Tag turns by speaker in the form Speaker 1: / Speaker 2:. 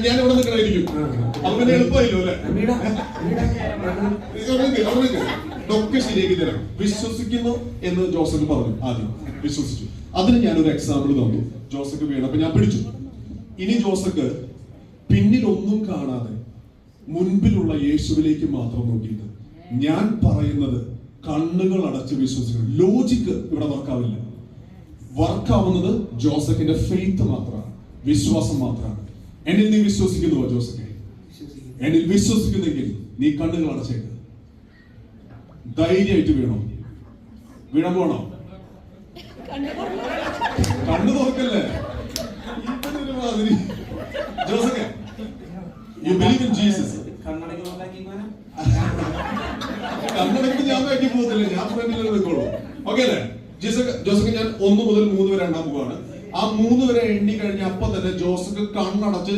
Speaker 1: ഞാൻ ഇവിടെ നിൽക്കണായിരിക്കും. അങ്ങനെ എളുപ്പമായില്ലോ അല്ലെ? ഒക്കെ ശരിയാക്കി തരാം. വിശ്വസിക്കുന്നു എന്ന് ജോസഫ് പറഞ്ഞു. ആദ്യം വിശ്വസിച്ചു. അതിന് ഞാനൊരു എക്സാമ്പിൾ തന്നു. ജോസഫ് വീണപ്പോ ഞാൻ പിടിച്ചു. ഇനി ജോസഫ് പിന്നിൽ ഒന്നും കാണാതെ മുൻപിലുള്ള യേശുവിലേക്ക് മാത്രം നോക്കിയിട്ട് ഞാൻ പറയുന്നത് കണ്ണുകൾ അടച്ച് വിശ്വസിക്കണം. ലോജിക്ക് ഇവിടെ വർക്കാവില്ല. വർക്കാവുന്നത് ജോസഫിന്റെ ഫെയ്ത്ത് മാത്രമാണ്, വിശ്വാസം മാത്രമാണ്. എന്നിൽ നീ വിശ്വസിക്കുന്നുവോ ജോസഫെ? എന്നിൽ വിശ്വസിക്കുന്നെങ്കിൽ നീ കണ്ണുകൾ അടച്ചേക്ക്. ധൈര്യമായിട്ട് വീഴാൻ പോണോ? കണ്ണു തുറക്കല്ലേ? മാതിരി ജോസഫെ, you believe in Jesus? കണ്ണടയ്ക്ക് ഞാൻ ബാക്കി പോകത്തില്ല, ഞാൻ ഫ്രണ്ടിൽ നിൽക്കുള്ളൂ. ഓക്കെ അല്ലേ? ജോസഫ് ഞാൻ 1 മുതൽ 3 വരെ എണ്ണാൻ പോവാണ്. ആ 3 വരെ എണ്ണി കഴിഞ്ഞ അപ്പൊ തന്നെ ജോസഫ് കണ്ണടച്ച്